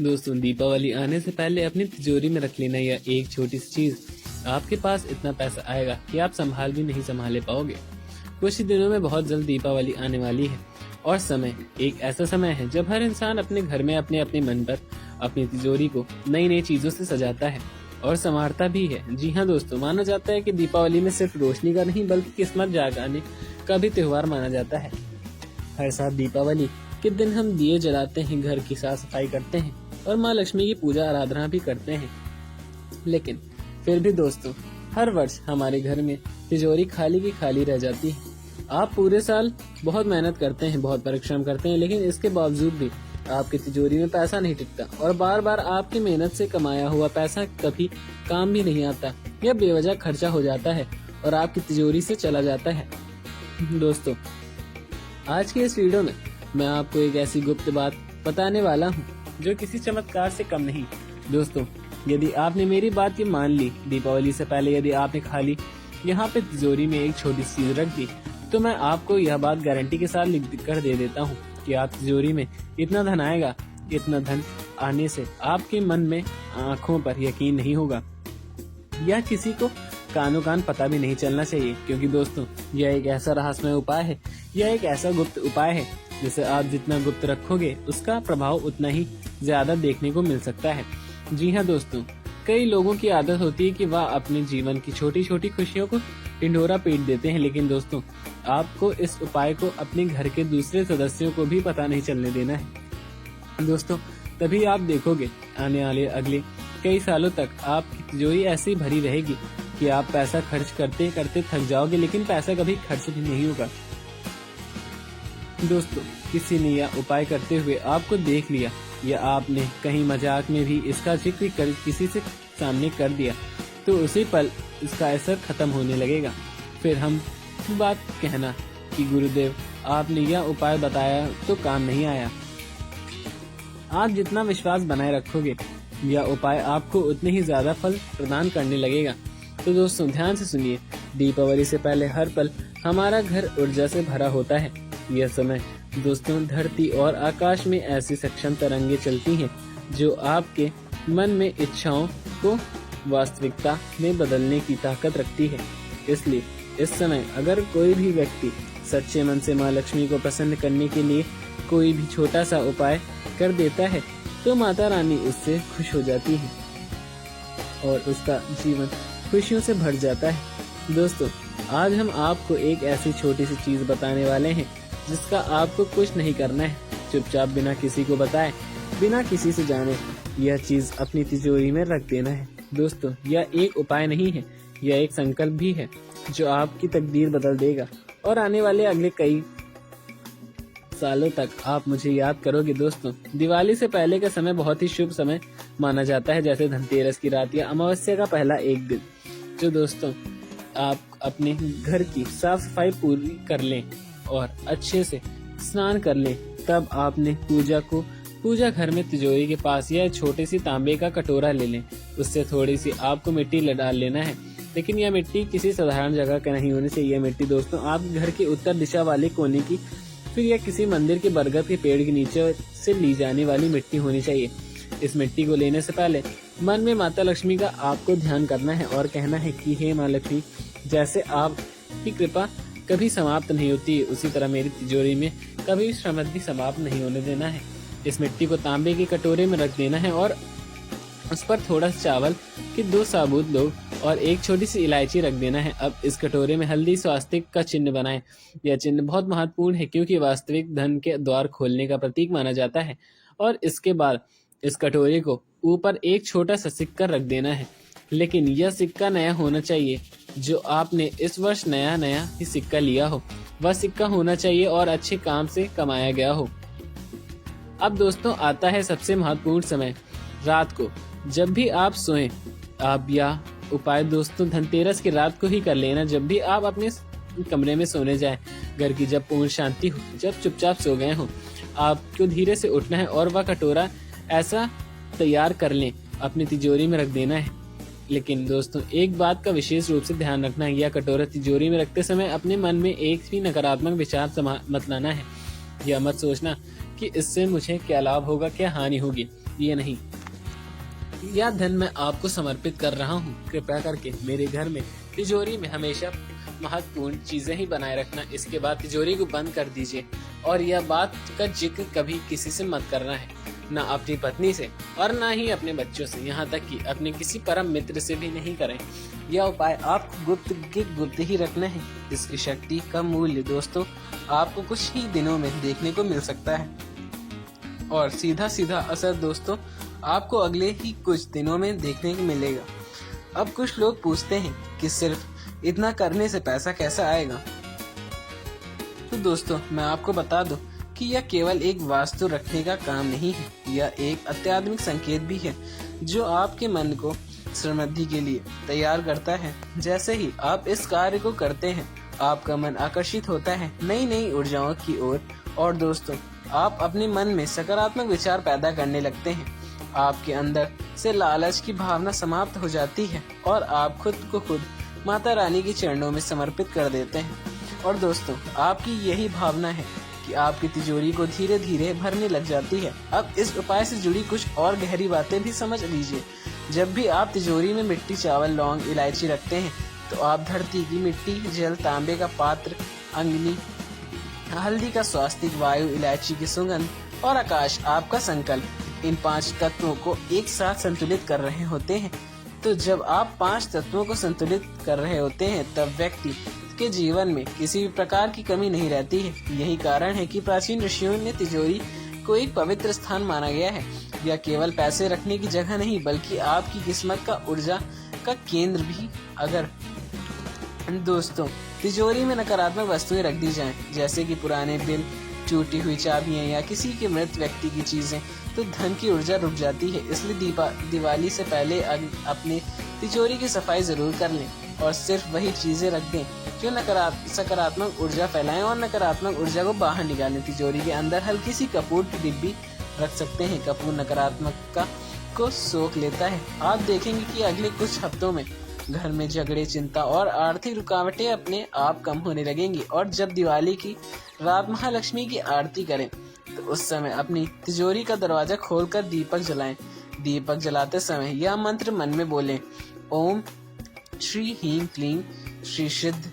दोस्तों, दीपावली आने से पहले अपनी तिजोरी में रख लेना यह एक छोटी सी चीज आपके पास इतना पैसा आएगा कि आप संभाल भी नहीं संभाले पाओगे। कुछ ही दिनों में बहुत जल्द दीपावली आने वाली है और समय एक ऐसा समय है जब हर इंसान अपने घर में अपने अपने मन पर अपनी तिजोरी को नई नई चीजों से सजाता है और संवारता भी है। जी हाँ दोस्तों, माना जाता है कि दीपावली में सिर्फ रोशनी का नहीं बल्कि किस्मत जागाने का भी त्योहार माना जाता है। हर साल दीपावली के दिन हम दिए जलाते हैं, घर की साफ सफाई करते हैं और माँ लक्ष्मी की पूजा आराधना भी करते हैं। लेकिन फिर भी दोस्तों, हर वर्ष हमारे घर में तिजोरी खाली की खाली रह जाती है। आप पूरे साल बहुत मेहनत करते हैं, बहुत परिश्रम करते हैं, लेकिन इसके बावजूद भी आपकी तिजोरी में पैसा नहीं टिकता और बार बार आपकी मेहनत से कमाया हुआ पैसा कभी काम भी नहीं आता या बेवजह खर्चा हो जाता है और आपकी तिजोरी से चला जाता है। दोस्तों, आज के इस वीडियो में मैं आपको एक ऐसी गुप्त बात बताने वाला हूँ जो किसी चमत्कार से कम नहीं। दोस्तों, यदि आपने मेरी बात की मान ली, दीपावली से पहले यदि आपने खाली यहाँ पे तिजोरी में एक छोटी सी चीज रख दी, तो मैं आपको यह बात गारंटी के साथ लिख कर दे देता हूँ कि आप तिजोरी में इतना धन आएगा, इतना धन आने से आपके मन में आंखों पर यकीन नहीं होगा। यह किसी को कानों कान पता भी नहीं चलना चाहिए, क्योंकि दोस्तों यह एक ऐसा रहस्यमय उपाय है, यह एक ऐसा गुप्त उपाय है जिसे आप जितना गुप्त रखोगे उसका प्रभाव उतना ही ज्यादा देखने को मिल सकता है। जी हाँ दोस्तों, कई लोगों की आदत होती है कि वह अपने जीवन की छोटी छोटी खुशियों को ढिंढोरा पीट देते हैं, लेकिन दोस्तों आपको इस उपाय को अपने घर के दूसरे सदस्यों को भी पता नहीं चलने देना है। दोस्तों, तभी आप देखोगे आने वाले अगले कई सालों तक आपकी तिजोरी ऐसी भरी रहेगी कि आप पैसा खर्च करते करते थक जाओगे, लेकिन पैसा कभी खर्च भी नहीं होगा। दोस्तों, किसी ने यह उपाय करते हुए आपको देख लिया या आपने कहीं मजाक में भी इसका जिक्र कर किसी से सामने कर दिया, तो उसी पल इसका असर खत्म होने लगेगा। फिर हम बात कहना कि गुरुदेव आपने यह उपाय बताया तो काम नहीं आया। आप जितना विश्वास बनाए रखोगे यह उपाय आपको उतने ही ज्यादा फल प्रदान करने लगेगा। तो दोस्तों ध्यान से सुनिए, दीपावली से पहले हर पल हमारा घर ऊर्जा से भरा होता है। यह समय दोस्तों धरती और आकाश में ऐसी सक्षम तरंगे चलती हैं जो आपके मन में इच्छाओं को वास्तविकता में बदलने की ताकत रखती है। इसलिए इस समय अगर कोई भी व्यक्ति सच्चे मन से माँ लक्ष्मी को प्रसन्न करने के लिए कोई भी छोटा सा उपाय कर देता है, तो माता रानी उससे खुश हो जाती है और उसका जीवन खुशियों से भर जाता है। दोस्तों, आज हम आपको एक ऐसी छोटी सी चीज बताने वाले हैं जिसका आपको कुछ नहीं करना है। चुपचाप बिना किसी को बताए, बिना किसी से जाने यह चीज अपनी तिजोरी में रख देना है। दोस्तों, यह एक उपाय नहीं है, यह एक संकल्प भी है जो आपकी तकदीर बदल देगा और आने वाले अगले कई सालों तक आप मुझे याद करोगे। दोस्तों, दिवाली से पहले का समय बहुत ही शुभ समय माना जाता है, जैसे धनतेरस की रात या अमावस्या का पहला एक दिन। जो दोस्तों आप अपने घर की साफ सफाई पूरी कर लें और अच्छे से स्नान कर लें, तब आपने पूजा घर में तिजोरी के पास या छोटे सी तांबे का कटोरा ले लें। उससे थोड़ी सी आपको मिट्टी डाल लेना है, लेकिन यह मिट्टी किसी साधारण जगह का नहीं होनी चाहिए। यह मिट्टी दोस्तों आप घर के उत्तर दिशा वाले कोने की, फिर यह किसी मंदिर के बरगद के पेड़ के नीचे से ली जाने वाली मिट्टी होनी चाहिए। इस मिट्टी को लेने से पहले मन में माता लक्ष्मी का आपको ध्यान करना है और कहना है कि हे माँ लक्ष्मी, जैसे आपकी कृपा कभी समाप्त नहीं होती, उसी तरह मेरी तिजोरी में कभी समृद्धि समाप्त नहीं होने देना है। इस मिट्टी को तांबे के कटोरे में रख देना है और उस पर थोड़ा सा चावल के 2 साबुत लोग और एक छोटी सी इलायची रख देना है। अब इस कटोरे में हल्दी स्वास्तिक का चिन्ह बनाएं। यह चिन्ह बहुत महत्वपूर्ण है क्योंकि वास्तविक धन के द्वार खोलने का प्रतीक माना जाता है। और इसके बाद इस कटोरे को ऊपर एक छोटा सा सिक्का रख देना है, लेकिन यह सिक्का नया होना चाहिए। जो आपने इस वर्ष नया ही सिक्का लिया हो, वह सिक्का होना चाहिए और अच्छे काम से कमाया गया हो। अब दोस्तों आता है सबसे महत्वपूर्ण समय, रात को जब भी आप सोएं। आप यह उपाय दोस्तों धनतेरस की रात को ही कर लेना। जब भी आप अपने कमरे में सोने जाएं, घर की जब पूर्ण शांति हो, जब चुपचाप सो गए हो, आपको धीरे से उठना है और वह कटोरा ऐसा तैयार कर लें, अपनी तिजोरी में रख देना है। लेकिन दोस्तों एक बात का विशेष रूप से ध्यान रखना है, यह कटोरा तिजोरी में रखते समय अपने मन में एक भी नकारात्मक विचार मत लाना है। यह मत सोचना कि इससे मुझे क्या लाभ होगा, क्या हानि होगी। ये नहीं, यह धन मैं आपको समर्पित कर रहा हूँ। कृपया करके मेरे घर में तिजोरी में हमेशा महत्वपूर्ण चीजें ही बनाए रखना। इसके बाद तिजोरी को बंद कर दीजिए और यह बात का जिक्र कभी किसी से मत करना है, ना अपनी पत्नी से और ना ही अपने बच्चों से, यहाँ तक कि अपने किसी परम मित्र से भी नहीं करें। यह उपाय आपको गुप्त ही रखना है। इसकी शक्ति का मूल्य दोस्तों आपको कुछ ही दिनों में देखने को मिल सकता है और सीधा असर दोस्तों आपको अगले ही कुछ दिनों में देखने को मिलेगा। अब कुछ लोग पूछते हैं कि सिर्फ इतना करने से पैसा कैसा आएगा। तो दोस्तों मैं आपको बता दूं कि यह केवल एक वास्तु रखने का काम नहीं है, यह एक अत्याधुनिक संकेत भी है जो आपके मन को समृद्धि के लिए तैयार करता है। जैसे ही आप इस कार्य को करते हैं आपका मन आकर्षित होता है नई ऊर्जाओं की ओर और दोस्तों आप अपने मन में सकारात्मक विचार पैदा करने लगते हैं। आपके अंदर से लालच की भावना समाप्त हो जाती है और आप खुद को खुद माता रानी के चरणों में समर्पित कर देते हैं। और दोस्तों आपकी यही भावना है कि आपकी तिजोरी को धीरे धीरे भरने लग जाती है। अब इस उपाय से जुड़ी कुछ और गहरी बातें भी समझ लीजिए। जब भी आप तिजोरी में मिट्टी, चावल, लौंग, इलायची रखते हैं तो आप धरती की मिट्टी, जल, तांबे का पात्र, अग्नि, हल्दी का स्वास्तिक, वायु, इलायची की सुगंध और आकाश आपका संकल्प, इन 5 तत्वों को एक साथ संतुलित कर रहे होते हैं। तो जब आप 5 तत्वों को संतुलित कर रहे होते हैं तब व्यक्ति के जीवन में किसी भी प्रकार की कमी नहीं रहती है। यही कारण है कि प्राचीन ऋषियों ने तिजोरी को एक पवित्र स्थान माना गया है। यह केवल पैसे रखने की जगह नहीं बल्कि आपकी किस्मत का ऊर्जा का केंद्र भी। अगर दोस्तों तिजोरी में नकारात्मक वस्तुएं रख दी जाएं, जैसे कि पुराने बिल, टूटी हुई चाबियां या किसी के मृत व्यक्ति की चीजें, तो धन की ऊर्जा रुक जाती है। इसलिए दिवाली से पहले अपने तिजोरी की सफाई जरूर कर लें और सिर्फ वही चीजें रख दें जो सकारात्मक ऊर्जा फैलाएं और नकारात्मक ऊर्जा को बाहर निकालें। तिजोरी के अंदर हल्की सी कपूर की डिब्बी रख सकते हैं। कपूर नकारात्मकता को सोख लेता है। आप देखेंगे कि अगले कुछ हफ्तों में घर में झगड़े, चिंता और आर्थिक रुकावटें अपने आप कम होने लगेंगी। और जब दिवाली की रात महालक्ष्मी की आरती करें तो उस समय अपनी तिजोरी का दरवाजा खोलकर दीपक जलाएं। दीपक जलाते समय यह मंत्र मन में बोलें, ओम श्री ह्रीं क्लीं श्री सिद्ध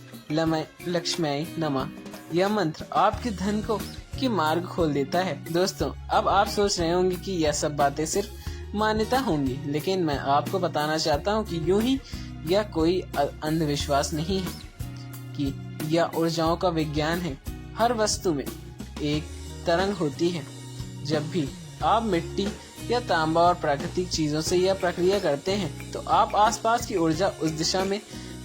लक्ष्म्यै नमः। यह मंत्र आपके धन को की मार्ग खोल देता है। दोस्तों अब आप सोच रहे होंगे कि यह सब बातें सिर्फ मान्यता होंगी, लेकिन मैं आपको बताना चाहता हूँ कि यूं ही यह कोई अंधविश्वास नहीं है कि यह ऊर्जाओं का विज्ञान है। हर वस्तु में एक तरंग होती है। जब भी आप मिट्टी या तांबा और प्राकृतिक चीजों से यह प्रक्रिया करते हैं तो आप आसपास की ऊर्जा उस दिशा में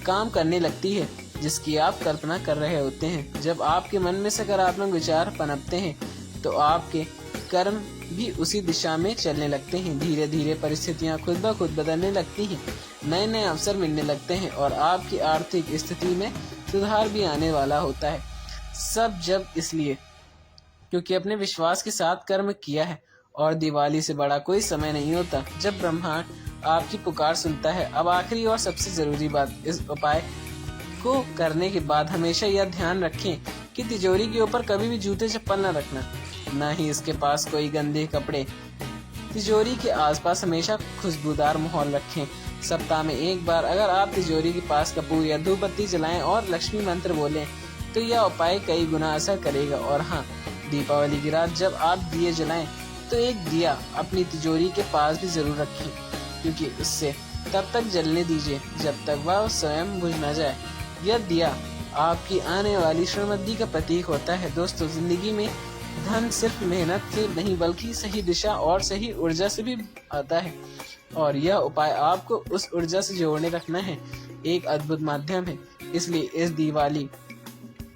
काम करने लगती है जिसकी आप कल्पना कर रहे होते हैं। जब आपके मन में सकारात्मक विचार पनपते हैं तो आपके कर्म भी उसी दिशा में चलने लगते हैं। धीरे धीरे परिस्थितियां खुद ब खुद बदलने लगती हैं, नए अवसर मिलने लगते हैं और आपकी आर्थिक स्थिति में सुधार भी आने वाला होता है। सब जब इसलिए क्योंकि अपने विश्वास के साथ कर्म किया है। और दिवाली से बड़ा कोई समय नहीं होता जब ब्रह्मांड आपकी पुकार सुनता है। अब आखिरी और सबसे जरूरी बात, इस उपाय को करने के बाद हमेशा यह ध्यान रखें कि तिजोरी के ऊपर कभी भी जूते चप्पल न रखना, न ही इसके पास कोई गंदे कपड़े। तिजोरी के आसपास हमेशा खुशबूदार माहौल रखें। सप्ताह में एक बार अगर आप तिजोरी के पास कपूर या धूपबत्ती जलाएं और लक्ष्मी मंत्र बोलें तो यह उपाय कई गुना असर करेगा। और हाँ, दीपावली की रात जब आप दिए जलाएं तो एक दिया अपनी तिजोरी के पास भी जरूर रखें, क्योंकि उससे तब तक जलने दीजिए जब तक वह स्वयं बुझ न जाए। यह दिया आपकी आने वाली समृद्धि का प्रतीक होता है। दोस्तों जिंदगी में धन सिर्फ मेहनत से नहीं बल्कि सही दिशा और सही ऊर्जा से भी आता है, और यह उपाय आपको उस ऊर्जा से जोड़ने रखना है। एक अद्भुत माध्यम है। इसलिए इस दिवाली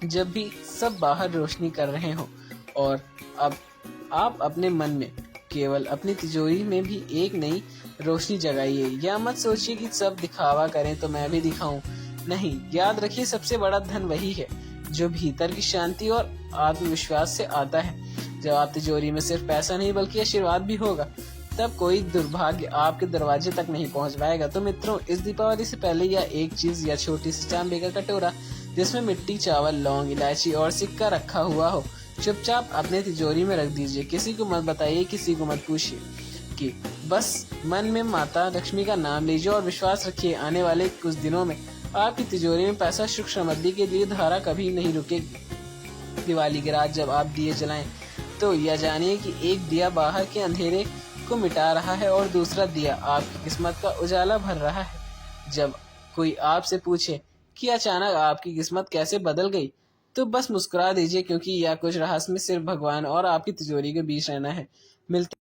जब भी सब बाहर रोशनी कर रहे हो और अब आप अपने मन में केवल अपनी तिजोरी में भी एक नई रोशनी जगाइए। या मत सोचिए कि सब दिखावा करें तो मैं भी दिखाऊं। नहीं, याद रखिए सबसे बड़ा धन वही है जो भीतर की शांति और आत्मविश्वास से आता है। जब आप तिजोरी में सिर्फ पैसा नहीं बल्कि आशीर्वाद भी होगा तब कोई दुर्भाग्य आपके दरवाजे तक नहीं पहुंच पाएगा। तो मित्रों, इस दीपावली से पहले यह एक चीज या छोटी सी तांबे का कटोरा जिसमें मिट्टी, चावल, लौंग, इलायची और सिक्का रखा हुआ हो चुपचाप अपने तिजोरी में रख दीजिए। किसी को मत बताइए, किसी को मत पूछिए। की बस मन में माता लक्ष्मी का नाम लीजिए और विश्वास रखिए, आने वाले कुछ दिनों में आपकी तिजोरी में पैसा सुख समृद्धि के लिए धारा कभी नहीं रुकेगी। दिवाली की रात जब आप दिए जलाएं तो यह जानिए कि एक दिया बाहर के अंधेरे को मिटा रहा है और दूसरा दिया आपकी किस्मत का उजाला भर रहा है। जब कोई आपसे पूछे कि अचानक आपकी किस्मत कैसे बदल गई, तो बस मुस्कुरा दीजिए, क्योंकि यह कुछ रहस्य में सिर्फ भगवान और आपकी तिजोरी के बीच रहना है। मिलते